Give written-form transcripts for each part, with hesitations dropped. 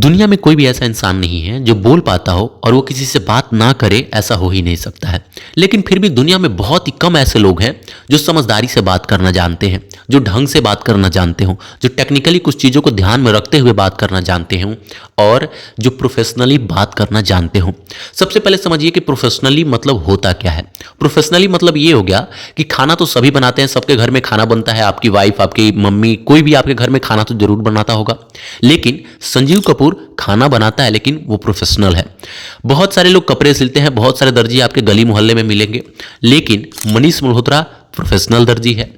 दुनिया में कोई भी ऐसा इंसान नहीं है जो बोल पाता हो और वो किसी से बात ना करे, ऐसा हो ही नहीं सकता है। लेकिन फिर भी दुनिया में बहुत ही कम ऐसे लोग हैं जो समझदारी से बात करना जानते हैं, जो ढंग से बात करना जानते हो, जो टेक्निकली कुछ चीज़ों को ध्यान में रखते हुए बात करना जानते हो और जो प्रोफेशनली बात करना जानते हो। सबसे पहले समझिए कि प्रोफेशनली मतलब होता क्या है। प्रोफेशनली मतलब ये हो गया कि खाना तो सभी बनाते हैं, सबके घर में खाना बनता है, आपकी वाइफ, आपकी मम्मी, कोई भी आपके घर में खाना तो जरूर बनाता होगा। लेकिन संजीव कपूर खाना बनाता है, लेकिन वो प्रोफेशनल है। बहुत सारे लोग कपड़े सिलते हैं, बहुत सारे दर्जी आपके गली मोहल्ले में मिलेंगे, लेकिन मनीष मल्होत्रा प्रोफेशनल दर्जी है।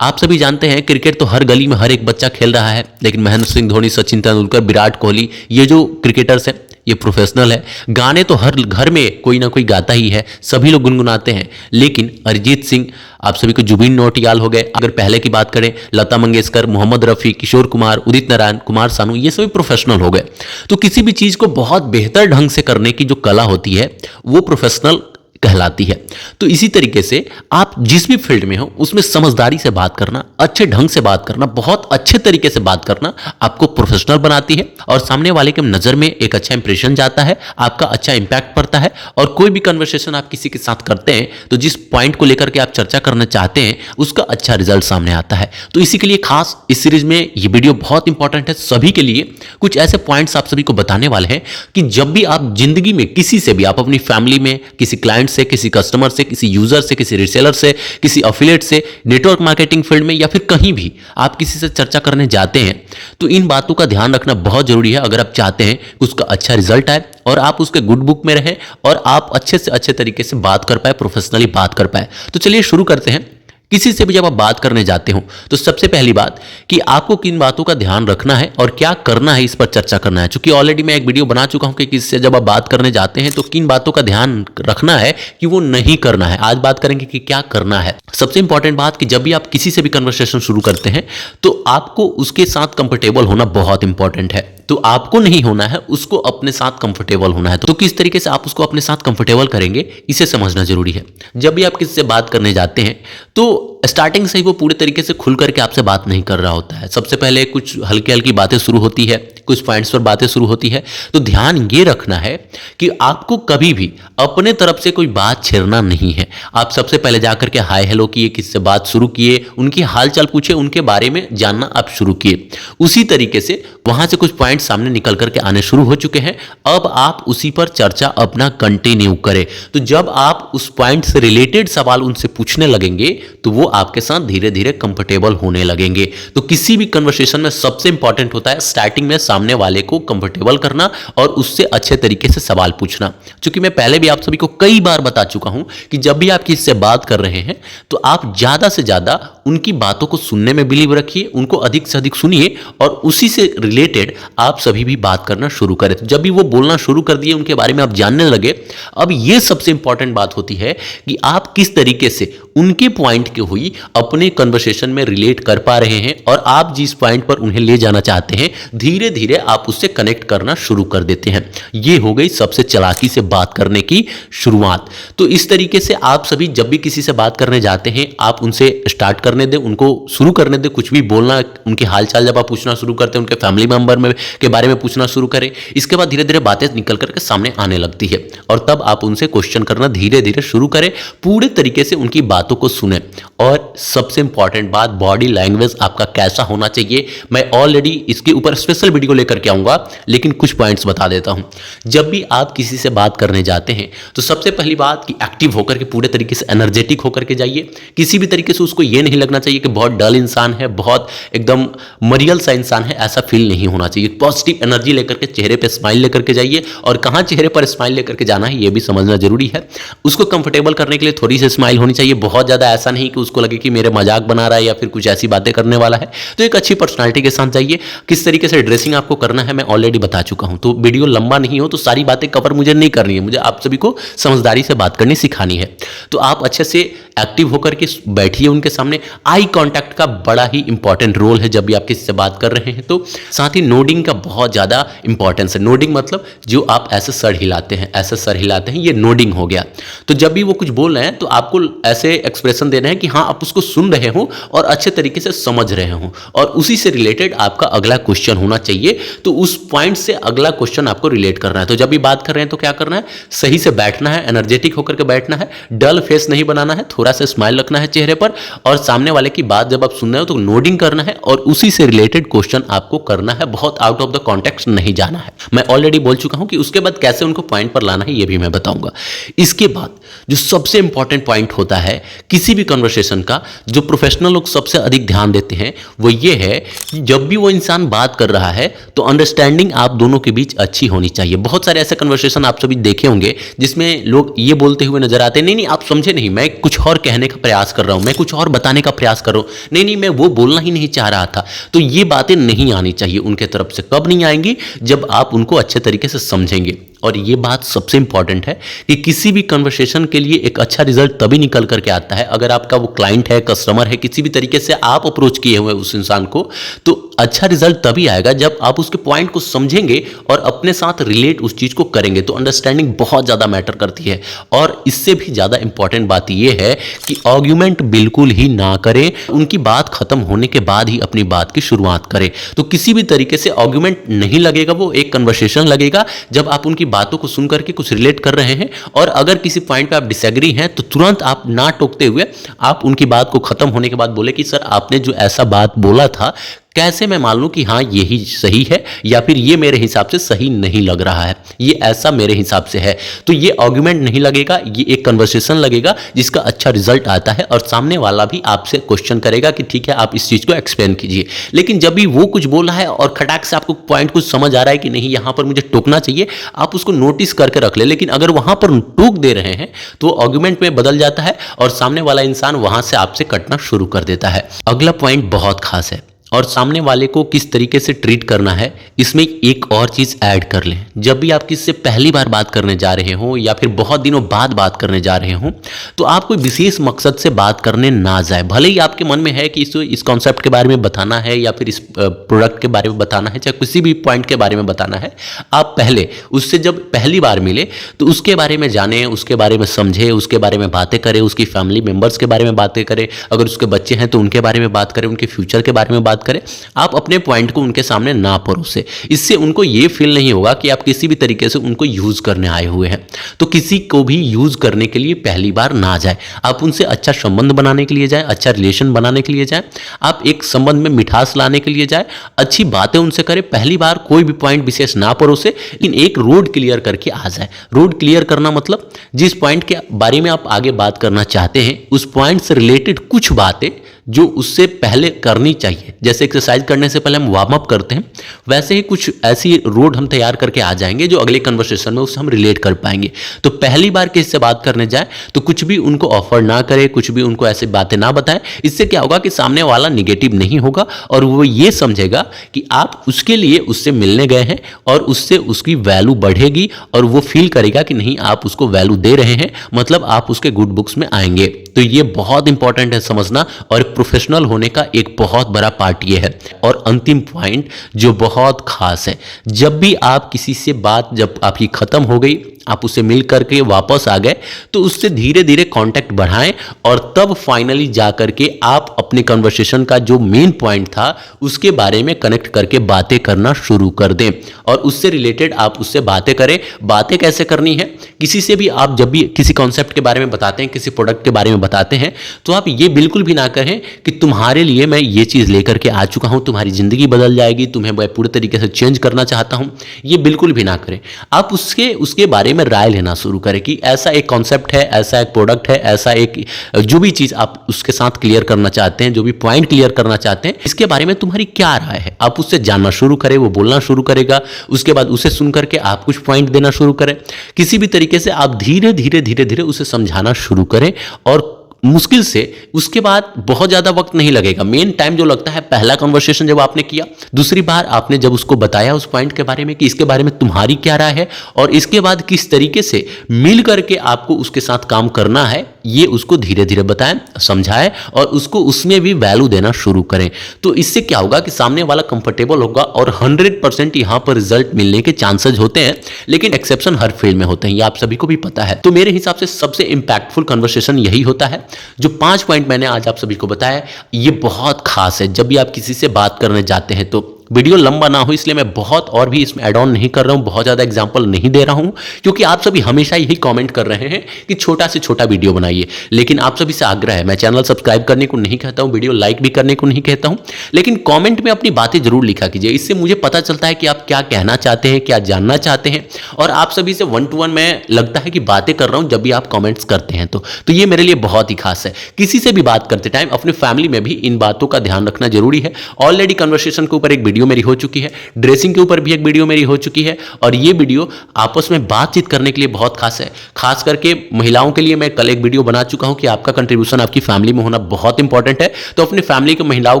आप सभी जानते हैं क्रिकेट तो हर गली में हर एक बच्चा खेल रहा है, लेकिन महेंद्र सिंह धोनी, सचिन तेंदुलकर, विराट कोहली, ये जो क्रिकेटर्स हैं ये प्रोफेशनल है। गाने तो हर घर में कोई ना कोई गाता ही है, सभी लोग गुनगुनाते हैं। लेकिन अरिजीत सिंह, आप सभी को जुबिन नौटियाल हो गए, अगर पहले की बात करें लता मंगेशकर, मोहम्मद रफ़ी, किशोर कुमार, उदित नारायण, कुमार सानू, ये सभी प्रोफेशनल हो गए। तो किसी भी चीज़ को बहुत बेहतर ढंग से करने की जो कला होती है वो प्रोफेशनल कहलाती है। तो इसी तरीके से आप जिस भी फील्ड में हो उसमें समझदारी से बात करना, अच्छे ढंग से बात करना, बहुत अच्छे तरीके से बात करना आपको प्रोफेशनल बनाती है और सामने वाले के नज़र में एक अच्छा इंप्रेशन जाता है, आपका अच्छा इंपैक्ट पड़ता है। और कोई भी कन्वर्सेशन आप किसी के साथ करते हैं तो जिस पॉइंट को लेकर के आप चर्चा करना चाहते हैं उसका अच्छा रिजल्ट सामने आता है। तो इसी के लिए खास इस सीरीज में ये वीडियो बहुत इंपॉर्टेंट है सभी के लिए। कुछ ऐसे पॉइंट्स आप सभी को बताने वाले हैं कि जब भी आप जिंदगी में किसी से भी, आप अपनी फैमिली में किसी क्लाइंट से, किसी कस्टमर से, किसी यूजर से, किसी रिसेलर से, किसी अफिलिएट से, नेटवर्क मार्केटिंग फील्ड में या फिर कहीं भी आप किसी से चर्चा करने जाते हैं तो इन बातों का ध्यान रखना बहुत जरूरी है अगर आप चाहते हैं कि उसका अच्छा रिजल्ट आए और आप उसके गुड बुक में रहें और आप अच्छे से अच्छे तरीके से बात कर पाए, प्रोफेशनली बात कर पाए। तो चलिए शुरू करते हैं। किसी से भी जब आप बात करने जाते हो तो सबसे पहली बात कि आपको किन बातों का ध्यान रखना है और क्या करना है, इस पर चर्चा करना है। क्योंकि ऑलरेडी मैं एक वीडियो बना चुका हूं कि किसी से जब आप बात करने जाते हैं तो किन बातों का ध्यान रखना है कि वो नहीं करना है। आज बात करेंगे कि क्या करना है। सबसे इंपॉर्टेंट बात कि जब भी आप किसी से भी कन्वर्सेशन शुरू करते हैं तो आपको उसके साथ कंफर्टेबल होना बहुत इंपॉर्टेंट है। तो आपको नहीं होना है, उसको अपने साथ कंफर्टेबल होना है। तो किस तरीके से आप उसको अपने साथ कंफर्टेबल करेंगे इसे समझना जरूरी है। जब भी आप किसी से बात करने जाते हैं तो स्टार्टिंग से ही वो पूरे तरीके से खुल करके आपसे बात नहीं कर रहा होता है। सबसे पहले कुछ हल्की हल्की बातें शुरू होती है, कुछ पॉइंट्स पर बातें शुरू होती है। तो ध्यान ये रखना है कि आपको कभी भी अपने तरफ से कोई बात छेड़ना नहीं है। आप सबसे पहले जाकर के हाय हेलो किए, किससे बात शुरू किए, उनकी हालचाल पूछे, उनके बारे में जानना आप शुरू किए। उसी तरीके से वहां से कुछ पॉइंट सामने निकल करके आने शुरू हो चुके हैं, अब आप उसी पर चर्चा अपना कंटिन्यू करें। तो जब आप उस पॉइंट से रिलेटेड सवाल उनसे पूछने लगेंगे तो वो आपके साथ धीरे धीरे कंफर्टेबल होने लगेंगे। तो किसी भी कन्वर्सेशन में सबसे इंपॉर्टेंट होता है स्टार्टिंग में सामने वाले को कंफर्टेबल करना और उससे अच्छे तरीके से सवाल पूछना। क्योंकि मैं पहले भी आप सभी को कई बार बता चुका हूं कि जब भी आप किसी से बात कर रहे हैं तो आप ज्यादा से ज्यादा उनकी बातों को सुनने में बिलीव रखिए, उनको अधिक से अधिक सुनिए और उसी से रिलेटेड आप सभी भी बात करना शुरू करें। तो जब भी वो बोलना शुरू कर दिए, उनके बारे में आप जानने लगे, अब ये सबसे इंपॉर्टेंट बात होती है कि आप किस तरीके से उनके पॉइंट के हुई अपने कन्वर्सेशन में रिलेट कर पा रहे हैं और आप जिस पॉइंट पर उन्हें ले जाना चाहते हैं धीरे धीरे आप उससे कनेक्ट करना शुरू कर देते हैं। ये हो गई सबसे चालाकी से बात करने की शुरुआत। तो इस तरीके से आप सभी जब भी किसी से बात करने जाते हैं आप उनसे स्टार्ट करने दें, उनको शुरू करने दें कुछ भी बोलना। उनके हालचाल जब आप पूछना शुरू करते हैं, उनके फैमिली मेंबर में के बारे में पूछना शुरू करें। इसके बाद धीरे धीरे बातें निकल करके सामने आने लगती है और तब आप उनसे क्वेश्चन करना धीरे धीरे शुरू करें, पूरे तरीके से उनकी बातों को सुने। और सबसे इंपॉर्टेंट बात, बॉडी लैंग्वेज आपका कैसा होना चाहिए। मैं ऑलरेडी इसके ऊपर स्पेशल वीडियो लेकर के आऊंगा, लेकिन कुछ पॉइंट्स बता देता हूं। जब भी आप किसी से बात करने जाते हैं तो सबसे पहली बात कि एक्टिव होकर के पूरे तरीके से एनर्जेटिक होकर के जाइए। किसी भी तरीके से उसको यह नहीं लगना चाहिए कि बहुत डल इंसान है, बहुत एकदम मरियल सा इंसान है, ऐसा फील नहीं होना चाहिए। पॉजिटिव एनर्जी लेकर के चेहरे पे स्माइल लेकर के जाइए और कहां चेहरे पर स्माइल लेकर के जाना है यह भी समझना जरूरी है। उसको कंफर्टेबल करने के लिए थोड़ी सी स्माइल होनी चाहिए, बहुत ज्यादा ऐसा नहीं कि उसको लगे कि मेरे मजाक बना रहा है या फिर कुछ ऐसी बातें करने वाला है। तो एक अच्छी पर्सनालिटी के साथ जाइए। किस तरीके से ड्रेसिंग आपको करना है मैं ऑलरेडी बता चुका हूं, तो वीडियो लंबा नहीं हो तो सारी बातें कवर मुझे नहीं करनी है, मुझे आप सभी को समझदारी से बात करनी सिखानी है। तो आप अच्छे से एक्टिव होकर के बैठिए उनके सामने। आई कांटेक्ट का बड़ा ही इंपॉर्टेंट रोल है जब भी आप किसी से बात कर रहे हैं। तो साथ ही नोडिंग का बहुत ज्यादा इंपॉर्टेंस है। नोडिंग मतलब जो आप ऐसे सर हिलाते हैं, ऐसे सर हिलाते हैं, ये नोडिंग हो गया। तो जब भी वो कुछ बोल रहे हैं तो आपको ऐसे एक्सप्रेशन देना है कि हाँ आप उसको सुन रहे हो और अच्छे तरीके से समझ रहे हो और उसी से रिलेटेड आपका अगला क्वेश्चन होना चाहिए। तो उस पॉइंट से अगला क्वेश्चन आपको रिलेट करना है। तो जब भी बात कर रहे हैं तो क्या करना है, सही से बैठना है, एनर्जेटिक होकर के बैठना है, डल फेस नहीं बनाना है, थोड़ा सा स्माइल रखना है चेहरे पर और सामने वाले की बात जब आप सुन रहे हो तो नोडिंग करना है और उसी से रिलेटेड क्वेश्चन आपको करना है, बहुत आउट ऑफ द कॉन्टेक्स्ट नहीं जाना है। मैं ऑलरेडी बोल चुका हूं कि उसके बाद कैसे उनको पॉइंट पर लाना है ये भी मैं बताऊंगा। इसके बाद जो सबसे इंपॉर्टेंट पॉइंट होता है किसी भी कन्वर्सेशन का, जो प्रोफेशनल लोग सबसे अधिक ध्यान देते हैं, वो ये है कि जब भी वो इंसान बात कर रहा है तो अंडरस्टैंडिंग आप दोनों के बीच अच्छी होनी चाहिए। बहुत सारे ऐसे कन्वर्सेशन आप सभी देखे होंगे जिसमें लोग ये बोलते हुए नजर आते हैं, नहीं नहीं आप समझे नहीं, मैं कुछ और कहने का प्रयास कर रहा हूं, मैं कुछ और बताने का प्रयास कर रहा हूं, नहीं नहीं मैं वो बोलना ही नहीं चाह रहा था। तो ये बातें नहीं आनी चाहिए उनके तरफ से। कब नहीं आएंगी, जब आप उनको अच्छे तरीके से समझेंगे। और ये बात सबसे इंपॉर्टेंट है कि किसी भी कन्वर्सेशन के लिए एक अच्छा रिजल्ट तभी निकल करके आता है, अगर आपका वो क्लाइंट है, कस्टमर है, किसी भी तरीके से आप अप्रोच किए हुए उस इंसान को, तो अच्छा रिजल्ट तभी आएगा जब आप उसके पॉइंट को समझेंगे और अपने साथ रिलेट उस चीज को करेंगे। तो अंडरस्टैंडिंग बहुत ज्यादा मैटर करती है। और इससे भी ज्यादा इंपॉर्टेंट बात यह है कि आर्ग्यूमेंट बिल्कुल ही ना करें, उनकी बात खत्म होने के बाद ही अपनी बात की शुरुआत करें। तो किसी भी तरीके से आर्ग्यूमेंट नहीं लगेगा, वो एक कन्वर्सेशन लगेगा जब आप उनकी बातों को सुन करके कुछ रिलेट कर रहे हैं। और अगर किसी पॉइंट पे आप डिसएग्री हैं तो तुरंत आप ना टोकते हुए आप उनकी बात को खत्म होने के बाद बोले कि सर आपने जो ऐसा बात बोला था, कैसे मैं मान लूं कि हाँ यही सही है या फिर ये मेरे हिसाब से सही नहीं लग रहा है, ये ऐसा मेरे हिसाब से है। तो ये आर्गुमेंट नहीं लगेगा, ये एक कन्वर्सेशन लगेगा जिसका अच्छा रिजल्ट आता है और सामने वाला भी आपसे क्वेश्चन करेगा कि ठीक है आप इस चीज को एक्सप्लेन कीजिए। लेकिन जब भी वो कुछ बोल रहा है और खटाक से आपको पॉइंट कुछ समझ आ रहा है कि नहीं यहां पर मुझे टोकना चाहिए, आप उसको नोटिस करके रख ले। लेकिन अगर वहां पर टोक दे रहे हैं तो आर्गुमेंट में बदल जाता है और सामने वाला इंसान वहां से आपसे कटना शुरू कर देता है। अगला पॉइंट बहुत खास है और सामने वाले को किस तरीके से ट्रीट करना है, इसमें एक और चीज ऐड कर लें। जब भी आप किसी से पहली बार बात करने जा रहे हो या फिर बहुत दिनों बाद बात करने जा रहे हो तो आप कोई विशेष मकसद से बात करने ना जाए। भले ही आपके मन में है कि इस कॉन्सेप्ट के बारे में बताना है या फिर इस प्रोडक्ट के बारे में बताना है, चाहे किसी भी पॉइंट के बारे में बताना है, आप पहले उससे जब पहली बार मिले तो उसके बारे में जाने, उसके बारे में समझे, उसके बारे में बातें करें, उसकी फैमिली मेंबर्स के बारे में बातें करें, अगर उसके बच्चे हैं तो उनके बारे में बात करें, उनके फ्यूचर के बारे में बात करें। आप अपने पॉइंट को उनके सामने ना परोसे, इससे उनको ये फील नहीं होगा कि आप किसी भी तरीके से उनको यूज करने आए हुए हैं। तो किसी को भी यूज करने के लिए पहली बार ना जाए, आप उनसे अच्छा संबंध बनाने के लिए जाए, अच्छा रिलेशन बनाने के लिए जाए, आप एक संबंध में मिठास लाने के लिए जाए, अच्छी बातें उनसे करें। पहली बार कोई भी पॉइंट विशेष ना परोसे, लेकिन एक रोड क्लियर करके आ जाए। रोड क्लियर करना मतलब जिस पॉइंट के बारे में आप आगे बात करना चाहते हैं उस पॉइंट से रिलेटेड कुछ बातें जो उससे पहले करनी चाहिए। जैसे एक्सरसाइज करने से पहले हम वार्म अप करते हैं, वैसे ही कुछ ऐसी रोड हम तैयार करके आ जाएंगे जो अगले कन्वर्सेशन में उससे हम रिलेट कर पाएंगे। तो पहली बार किसी से बात करने जाए तो कुछ भी उनको ऑफर ना करें, कुछ भी उनको ऐसी बातें ना बताएं। इससे क्या होगा कि सामने वाला निगेटिव नहीं होगा और वो ये समझेगा कि आप उसके लिए उससे मिलने गए हैं और उससे उसकी वैल्यू बढ़ेगी और वो फील करेगा कि नहीं आप उसको वैल्यू दे रहे हैं, मतलब आप उसके गुड बुक्स में आएंगे। तो ये बहुत इंपॉर्टेंट है समझना और प्रोफेशनल होने का एक बहुत बड़ा पार्ट ये है। और अंतिम पॉइंट जो बहुत खास है, जब भी आप किसी से बात जब आपकी खत्म हो गई, आप उससे मिल करके वापस आ गए तो उससे धीरे धीरे कांटेक्ट बढ़ाएं और तब फाइनली जा करके आप अपने कन्वर्सेशन का जो मेन पॉइंट था उसके बारे में कनेक्ट करके बातें करना शुरू कर दें और उससे रिलेटेड आप उससे बातें करें। बातें कैसे करनी है, किसी से भी आप जब भी किसी कॉन्सेप्ट के बारे में बताते हैं, किसी प्रोडक्ट के बारे में बताते हैं तो आप ये बिल्कुल भी ना कहें कि तुम्हारे लिए मैं ये चीज़ लेकर के आ चुका हूं, तुम्हारी जिंदगी बदल जाएगी, तुम्हें मैं पूरे तरीके से चेंज करना चाहता हूं। ये बिल्कुल भी ना करें। आप उसके बारे में राय लेना शुरू करें कि ऐसा एक कॉन्सेप्ट है, ऐसा एक प्रोडक्ट है, ऐसा एक जो भी चीज आप उसके साथ क्लियर करना चाहते हैं, जो भी पॉइंट क्लियर करना चाहते हैं, इसके बारे में तुम्हारी क्या राय है। आप उससे जानना शुरू करें, वो बोलना शुरू करेगा, उसके बाद उसे सुन करके आप कुछ पॉइंट देना शुरू करें। किसी भी तरीके से आप धीरे धीरे धीरे धीरे उसे समझाना शुरू करें और मुश्किल से उसके बाद बहुत ज़्यादा वक्त नहीं लगेगा। मेन टाइम जो लगता है पहला कन्वर्सेशन जब आपने किया, दूसरी बार आपने जब उसको बताया उस पॉइंट के बारे में कि इसके बारे में तुम्हारी क्या राय है और इसके बाद किस तरीके से मिल करके आपको उसके साथ काम करना है, ये उसको धीरे धीरे बताएं, समझाएं और उसको उसमें भी वैल्यू देना शुरू करें। तो इससे क्या होगा कि सामने वाला कंफर्टेबल होगा और 100% यहाँ पर रिजल्ट मिलने के चांसेस होते हैं, लेकिन एक्सेप्शन हर फील्ड में होते हैं, ये आप सभी को भी पता है। तो मेरे हिसाब से सबसे इंपैक्टफुल कन्वर्सेशन यही होता है। जो 5 पॉइंट मैंने आज आप सभी को बताया, ये बहुत खास है। जब भी आप किसी से बात करने जाते हैं तो वीडियो लंबा ना हो इसलिए मैं बहुत और भी इसमें ऐड ऑन नहीं कर रहा हूं, बहुत ज़्यादा एग्जांपल नहीं दे रहा हूं, क्योंकि आप सभी हमेशा यही कमेंट कर रहे हैं कि छोटा से छोटा वीडियो बनाइए। लेकिन आप सभी से आग्रह है, मैं चैनल सब्सक्राइब करने को नहीं कहता हूं, वीडियो लाइक भी करने को नहीं कहता हूं, लेकिन कॉमेंट में अपनी बातें जरूर लिखा कीजिए। इससे मुझे पता चलता है कि आप क्या कहना चाहते हैं, क्या जानना चाहते हैं। और आप सभी से 1 to 1 मैं लगता है कि बातें कर रहा हूं जब भी आप कॉमेंट्स करते हैं। तो ये मेरे लिए बहुत ही खास है। किसी से भी बात करते टाइम अपने फैमिली में भी इन बातों का ध्यान रखना जरूरी है। ऑलरेडी कन्वर्सेशन के ऊपर एक वीडियो मेरी हो चुकी है, ड्रेसिंग के ऊपर भी एक वीडियो मेरी हो चुकी है, और ये वीडियो आपस में बातचीत करने के लिए बहुत खास है। खास करके महिलाओं के लिए मैं कल एक वीडियो बना चुका हूं कि आपका कंट्रीब्यूशन आपकी फैमिली में होना बहुत इंपॉर्टेंट है। तो अपनी फैमिली के महिलाओं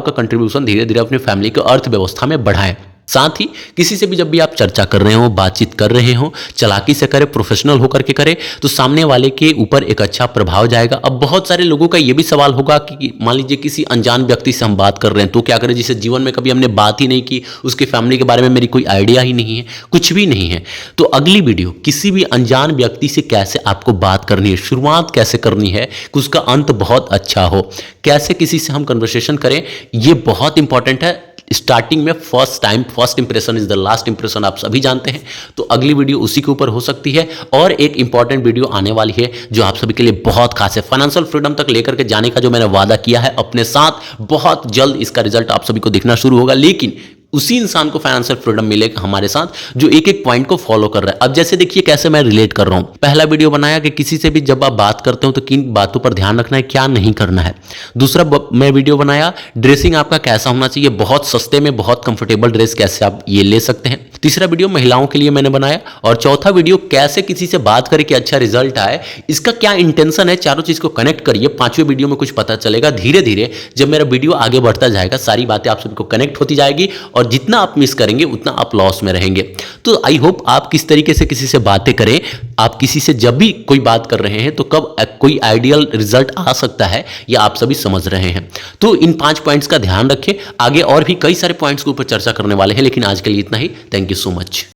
का कंट्रीब्यूशन धीरे धीरे अपनी फैमिली की अर्थव्यवस्था में बढ़ाएं। साथ ही किसी से भी जब भी आप चर्चा कर रहे हो, बातचीत कर रहे हो, चालाकी से करें, प्रोफेशनल होकर के करें, तो सामने वाले के ऊपर एक अच्छा प्रभाव जाएगा। अब बहुत सारे लोगों का ये भी सवाल होगा कि मान लीजिए किसी अनजान व्यक्ति से हम बात कर रहे हैं तो क्या करें, जिसे जीवन में कभी हमने बात ही नहीं की, उसकी फैमिली के बारे में मेरी कोई आइडिया ही नहीं है, कुछ भी नहीं है। तो अगली वीडियो किसी भी अनजान व्यक्ति से कैसे आपको बात करनी है, शुरुआत कैसे करनी है कि उसका अंत बहुत अच्छा हो, कैसे किसी से हम कन्वर्सेशन करें, ये बहुत इंपॉर्टेंट है। स्टार्टिंग में first impression is the last impression, आप सभी जानते हैं। तो अगली वीडियो उसी के ऊपर हो सकती है। और एक इंपॉर्टेंट वीडियो आने वाली है जो आप सभी के लिए बहुत खास है। फाइनेंशियल फ्रीडम तक लेकर के जाने का जो मैंने वादा किया है अपने साथ, बहुत जल्द इसका रिजल्ट आप सभी को दिखना शुरू होगा। लेकिन उसी इंसान को फाइनेंशियल फ्रीडम मिलेगा हमारे साथ जो एक एक पॉइंट को फॉलो कर रहा है। अब जैसे देखिए कैसे मैं रिलेट कर रहा हूं। पहला वीडियो बनाया कि किसी से भी जब आप बात करते हो तो किन बातों पर ध्यान रखना है, क्या नहीं करना है। दूसरा मैं वीडियो बनाया ड्रेसिंग आपका कैसा होना चाहिए, बहुत सस्ते में बहुत कंफर्टेबल ड्रेस कैसे आप ये ले सकते हैं। तीसरा वीडियो महिलाओं के लिए मैंने बनाया। और चौथा वीडियो कैसे किसी से बात करके अच्छा रिजल्ट आए, इसका क्या इंटेंशन है, चारों चीज को कनेक्ट करिए। 5वें वीडियो में कुछ पता चलेगा। धीरे धीरे जब मेरा वीडियो आगे बढ़ता जाएगा सारी बातें आप सभी को कनेक्ट होती जाएगी, और जितना आप मिस करेंगे उतना आप लॉस में रहेंगे। तो आई होप आप किस तरीके से किसी से बातें करें, आप किसी से जब भी कोई बात कर रहे हैं तो कब कोई आइडियल रिजल्ट आ सकता है ये आप सभी समझ रहे हैं। तो इन 5 पॉइंट्स का ध्यान रखें। आगे और भी कई सारे पॉइंट्स के ऊपर चर्चा करने वाले हैं, लेकिन आज के लिए इतना ही। Thank you so much.